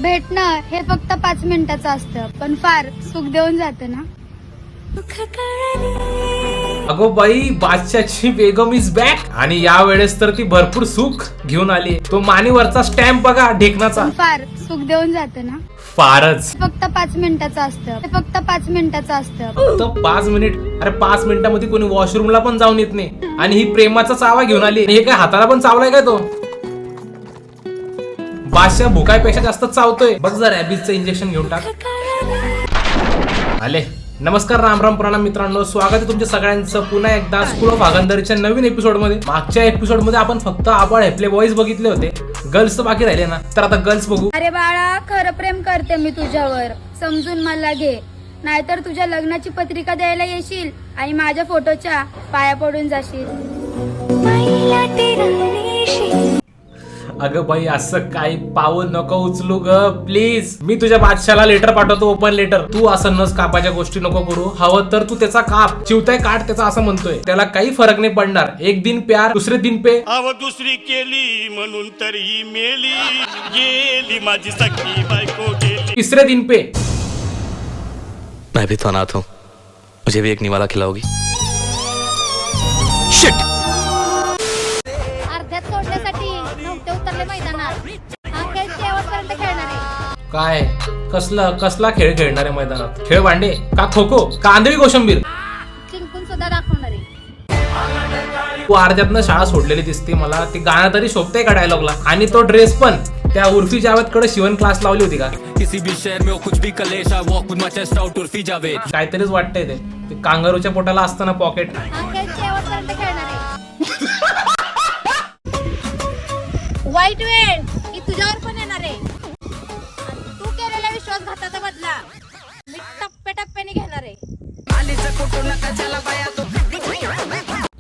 भेटणं हे फक्त 5 मिनिटाचं असतं, पण फार सुख देऊन जातं ना. अगो बाई, बादशाची बेगम इज बॅक. आणि या वेळेस तर ती भरपूर सुख घेऊन आली. तो मानेवरचा स्टॅम्प बघा ढेकणाचा. पण फार सुख देऊन जातं ना. फारच. फक्त 5 मिनिटाचं असतं, ते फक्त 5 मिनिटाचं असतं. फक्त 5 मिनिट. अरे 5 मिनिटामध्ये कोणी वॉशरूमला पण जाऊन येत नाही. आणि ही प्रेमाचा चावा घेऊन आली. हे काय हाताला पण चावलाय काय तो? बादशाह भुकायपेक्षा जास्त चावतोय. बघ जर रॅबिसचं इंजेक्शन घेऊन टाक. आले. नमस्कार, राम राम, प्रणाम मित्रांनो. स्वागत आहे तुमच्या सगळ्यांचं पुन्हा एकदा स्कूल ऑफ आगंदरीच्या नवीन एपिसोड मध्ये. मागच्या एपिसोड मध्ये आपण फक्त आबाळ हेपले बॉईज बघितले होते, गर्ल्स बाकी राहिले ना. तर आता गर्ल्स बघू. अरे बाळा, खरं प्रेम करते मी तुझ्यावर, समजून मला घे. नाहीतर तुझ्या लग्नाची पत्रिका द्यायला येशील आणि माझ्या फोटोच्या पाया पडून जाशील. अगं बाई, असं काही पाऊल नको उचलू ग प्लीज. मी तुझ्या बादशाला लेटर पाठवतो, ओपन लेटर. तू असं नस कापाच्या गोष्टी नको करू. हवं तर तू त्याचा काप, चिवताय काट त्याचा, असं म्हणतोय. त्याला काही फरक नाही पडणार. एक दिन प्यार, दुसरे दिन पे. अव दुसरी केली म्हणून तरी मेली गेली माझी सखी बायको गेली. तिसरे दिन पे. मैं भी तो अनाथ हूँ, मुझे भी एक निवाला खिलाओगी? शिट. अर्ध्यात सोडण्यासाठी नव्हते उतरले मैदानात. हा खेळ शेवटपर्यंत खेळणार आहे. काय कसला खेळ खेळणारे मैदानात? खेळ भांडे का खो खो का आंधळी कोशंबीर? जिंकून सुद्धा दाखवणार आहे. तू अर्ध्यातनं शाळा सोडलेली दिसते मला. ते गाणं तरी शोभतंय का डायलॉगला? आणि तो ड्रेस पण त्या उर्फी जावेद कडे शिवण क्लास लावली होती का? किसी भी शहर में कुछ भी कलेश, I walk with my chest out, Urfi Javed. काहीतरीच वाटतंय ते कांगारूच्या पोटाला असतं ना पॉकेट. हा खेळ शेवटपर्यंत खेळणार आहे. वाईट वेळ ही तुझ्यावर पण येणार आहे. आणि तू केलेल्या विश्वासघाताचा बदला मी टप्प्याटप्प्याने घेणार आहे.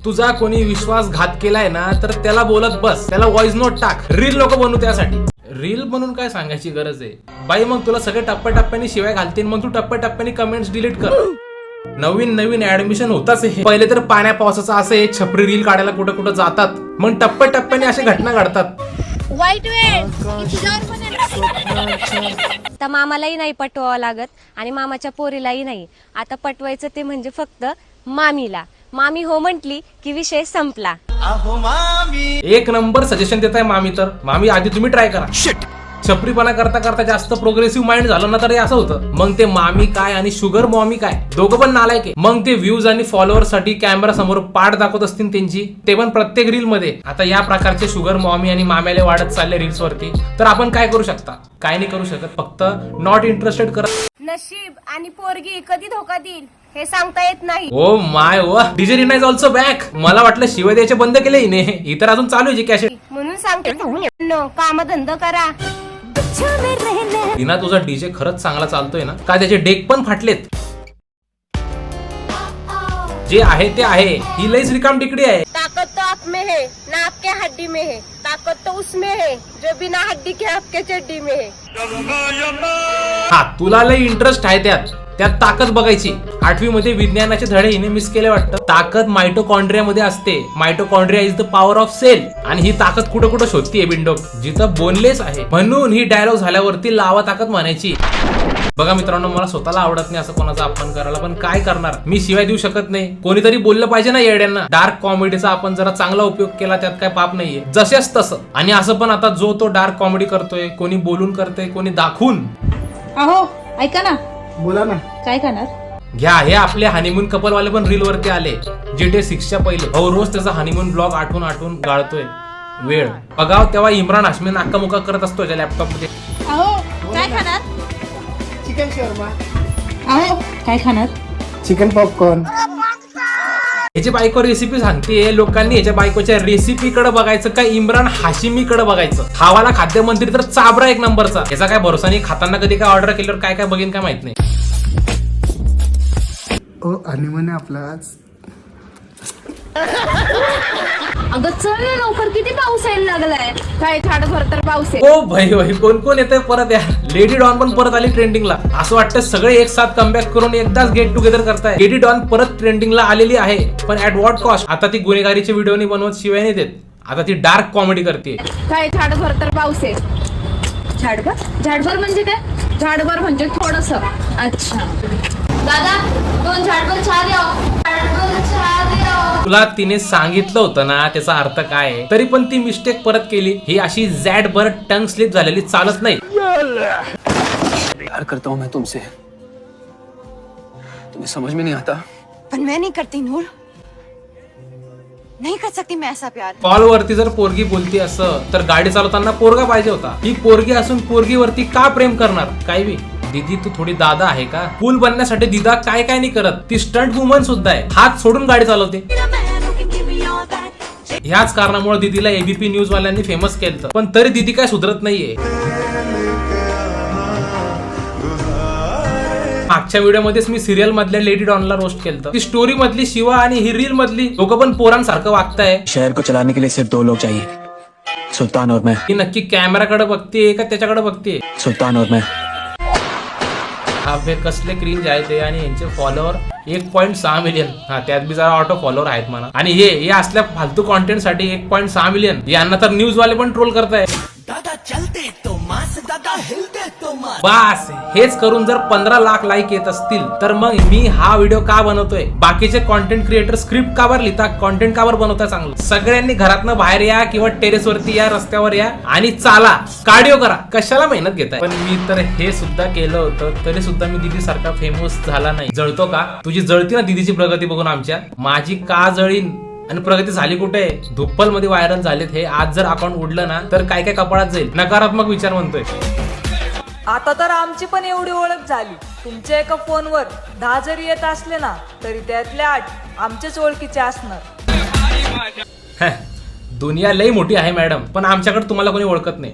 तुझा कोणी विश्वासघात केलाय ना, तर त्याला बोलत बस. त्याला व्हॉइस नोट टाक. रील नको बनवू त्यासाठी. रील बनवून काय सांगायची गरज आहे बाई? मग तुला सगळे टप्प्याटप्प्याने शिवाय घालतील, मग तू टप्प्याटप्प्याने कमेंट्स डिलीट कर. नवीन ऍडमिशन होताच हे. पहिले तर पाण्या पावसाचं असं हे छपरी रील काढायला कुठं कुठं जातात, मग टप्प्याटप्प्याने अशा घटना घडतात. वाईट वेळ ही तुझ्यावर पण येणार. आता मामालाही नाही पटवावं लागत आणि मामाच्या पोरीलाही नाही. आता पटवायचं ते म्हणजे फक्त मामीला. मामी हो म्हटली की विषय संपला. एक नंबर सजेशन देताय मामी. तर मामी आधी तुम्ही ट्राय करा. शिट. छपरीपणा करता करता जास्त प्रोग्रेसिव्ह माइंड झालं ना, तर हे असं होतं. मग ते मामी काय आणि शुगर मॉमी काय, दोघं पण नालायक आहे. मग ते व्ह्यूज आणि फॉलोअर्स साठी कॅमेरा समोर पाठ दाखवत असतील त्यांची, ते पण प्रत्येक रील मध्ये. आता या प्रकारचे शुगर मॉमी आणि माम्याले वाढत चालले रील्स वरती. तर आपण काय करू शकता? काय नाही करू शकत. फक्त नॉट इंटरेस्टेड कर. नशीब आणि पोरगी कधी धोका देईल हे सांगता येत नाही. ओ माय वा, DJ Rina is also back. मला वाटलं शिवाय द्यायचे बंद केले हिने. इतर अजून चालू आहे कॅशेट. म्हणून सांगते काम धंदा करा. रिना, तुझा डीजे खरंच चांगला चालतोय ना? काय त्याचे डेक पण फाटलेत? जे आहे ते आहे. ही लईच रिकाम टिकडी आहे. ताकत तो आप में है ना आपके हड्डी में है. ताकत तो उसमें है जो बिना हड्डी के आपके चड्डी में है. हा, तुला लई इंटरेस्ट आहे त्यात ताकद बघायची. 8वी मध्ये विज्ञानाचे धडे हिने मिस केले वाटतं. ताकद मायटोकॉन्ड्रिया मध्ये असते. Mitochondria is the power of cell. आणि ही ताकद कुठं कुठं शोधतीये बिंडोक, जिथं बोनलेस आहे. म्हणून ही डायलॉग झाल्यावरती लावा ताकद म्हणायची. बघा मित्रांनो, मला स्वतःला आवडत नाही असं कोणाचा अपमान करायला, पण काय करणार, मी शिवाय देऊ शकत नाही. कोणीतरी बोललं पाहिजे ना येड्यांना. डार्क कॉमेडीचा आपण जरा चांगला उपयोग केला, त्यात काय पाप नाहीये. जसेच तसं. आणि असं पण आता जो तो डार्क कॉमेडी करतोय, कोणी बोलून करतोय, कोणी दाखवून. अहो ऐका ना. बोला ना. काय खाणार? घ्या, हे आपले हनीमून कपल वाले पण रील वरती आले. GTA 6च्या पहिले. हो, रोज त्याचा हनीमून ब्लॉग आठवून गाळतोय. वेळ बघाव तेव्हा इम्रान हाशमी नाक्का मुका करत असतो त्याच्या लॅपटॉप मध्ये. अहो काय खाणार? चिकन शर्मा. अहो काय खाणार? Chicken popcorn. याची बायको रेसिपी सांगते. लोकांनी याच्या बायकोच्या रेसिपीकडे बघायचं का इम्रान हाशिमीकडे बघायचं? खावाला खाद्यमंत्री तर चाबरा एक नंबरचा. याचा काय भरोसा नाही. खाताना कधी काय ऑर्डर केल्यावर काय काय बघेन काय माहित नाही. ओ हनीमून आहे आपला आज. अगं चल लवकर, किती पाऊस यायला लागलाय. काय थाडभर तर पाऊस आहे. ओ भाई कोण कोण येतंय परत? या लेडी डॉन पण परत आली ट्रेंडिंगला. असं वाटतं सगळे एक साथ कमबॅक करून एकदाच गेट टुगेदर करताय. लेडी डॉन परत ट्रेंडिंगला आलेली आहे, पण ऍट व्हॉट कॉस्ट? आता ती गुन्हेगारीचे व्हिडिओ नाही बनवत, शिवाय नाही देत. आता ती डार्क कॉमेडी करते. काय थाडभर तर पाऊस आहे. झाडभर म्हणजे काय? झाडभर म्हणजे थोडस. अच्छा दादा 2 झाडभर चहा द्या. झाडभर चहा द्या. तुला तिने सांगितलं होतं ना त्याचा अर्थ काय आहे, तरी पण ती मिस्टेक परत केली. ही अशी झॅडभर टंग स्लिप झालेली चालत नाही. प्यार करता हूं मैं तुमसे, तुम्हें समझ में नहीं आता. पर मैं नहीं करती नूर, नहीं कर सकती मैं ऐसा प्यार. कॉल वरती जर पोरगी बोलती असं तर गाडी चालवताना पोरगा पाहिजे होता. ही पोरगी असून पोरगी वरती का प्रेम करणार? काय बी दीदी तू थोडी दादा आहे का? पूल बनण्यासाठी दिदा काय काय नाही करत. ती स्टंट वुमन सुद्धा आहे. हात सोडून गाडी चालवते. ह्याच कारणामुळे दीदीला एबीपी न्यूज वाल्यांनी फेमस केलं, पण तरी दीदी काय सुधरत नाहीये. मागच्या व्हिडिओमध्येच मी सिरियल मधल्या लेडी डॉनला रोस्ट केलं. ती स्टोरी मधली शिवा आणि ही रील मधली दोघं पण पोरांसारखं वागताय. शहर को चलाने के लिए सिर्फ 2 लोग चाहिए, सुल्तान और मैं. ती नक्की कॅमेराकडे बघते का त्याच्याकडे बघते? सुल्तान और मैं. अबे कसले क्रिंज आहे ते. आणि यांचे फॉलोअर 1.6 मिलियन. हा त्यात बी जरा ऑटो फॉलोअर आहेत म्हणा. आणि हे असल्या फालतू कॉन्टेंट साठी 1.6 मिलियन. यांना तर न्यूज वाले पण ट्रोल करताय. बस हेच करून जर 15 लाख लाईक येत असतील तर मग मी हा व्हिडिओ का बनवतोय? बाकीचे कॉन्टेंट क्रिएटर स्क्रिप्ट कावर लिहिता, कॉन्टेंट कावर बनवता? चांगलं सगळ्यांनी घरातनं बाहेर या किंवा टेरेस वरती या, रस्त्यावर या आणि चाला, कार्डिओ करा. कशाला मेहनत घेताय? पण मी तर हे सुद्धा केलं होतं तरी सुद्धा मी दीदी सारखा फेमस झाला नाही. जळतो का? तुझी जळती ना दीदीची प्रगती बघून आमच्या. माझी का जळीन? आणि प्रगती झाली कुठे? धुप्पल मध्ये व्हायरल झालेत हे. आज जर अकाउंट उडलं ना तर काय काय कपाळात जाईल. नकारात्मक विचार म्हणतोय. आता तर आमची पण एवढी ओळख झाली. तुमच्या एका फोनवर 10 जरी येत असले ना तरी त्यातले 8 आमच्याच ओळखीचे असणार. दुनिया लई मोठी आहे मॅडम, पण आमच्याकडे तुम्हाला कोणी ओळखत नाही.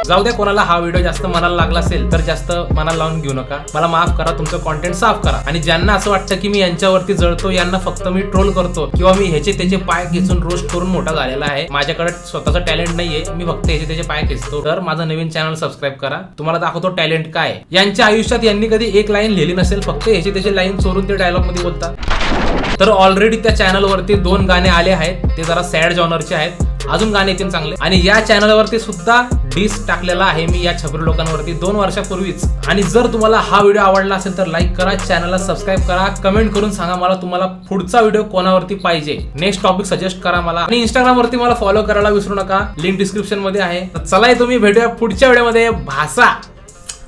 जाऊ द्या, कोणाला हा व्हिडिओ जास्त मनाला लागला असेल तर जास्त मनाला लावून घेऊ नका. मला माफ करा, तुमचं कॉन्टेंट साफ करा. आणि ज्यांना असं वाटतं की मी यांच्यावरती जळतो, यांना फक्त मी ट्रोल करतो किंवा मी ह्याचे त्याचे पाय खेचून रोस्ट करून मोठा झालेला आहे, माझ्याकडे स्वतःचा टॅलेंट नाहीये, मी फक्त ह्याचे त्याचे पाय खेचतो, तर माझं नवीन चॅनल सबस्क्राईब करा. तुम्हाला दाखवतो टॅलेंट काय. यांच्या आयुष्यात यांनी कधी एक लाईन लिहिली नसेल, फक्त ह्याचे त्याचे लाईन चोरून ते डायलॉग मध्ये बोलतात. तर ऑलरेडी त्या चॅनलवरती 2 गाणे आले आहेत, ते जरा सॅड जॉनरचे आहेत. अजून गाणे येतील चांगले. आणि या चॅनलवरती सुद्धा डिस टाकलेला आहे मी या छपरी लोकांवरती 2 वर्षापूर्वीच. आणि जर तुम्हाला हा व्हिडिओ आवडला असेल तर लाईक करा, चॅनलला सबस्क्राईब करा, कमेंट करून सांगा मला तुम्हाला पुढचा व्हिडिओ कोणावरती पाहिजे, नेक्स्ट टॉपिक सजेस्ट करा मला. आणि इंस्टाग्राम वरती मला फॉलो करायला विसरू नका, लिंक डिस्क्रिप्शन मध्ये आहे. तर चला तुम्ही भेटूया पुढच्या व्हिडिओमध्ये. भाषा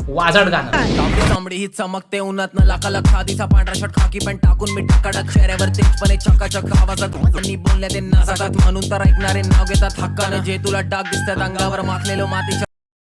वाजड गाणं. चांबडी ही चमकते उन्हात न लाखा खादीचा पांढरा शर्ट खाकी पॅन्ट टाकून मी टकाटक चेहऱ्यावर तेजपणे चकाचक आवाजात बोलण्यात ते नासाकात म्हणून तर ऐकणारे नाव घेतात हक्कानं. जे तुला डाग दिसतात अंगावर माखलेलो मातीच्या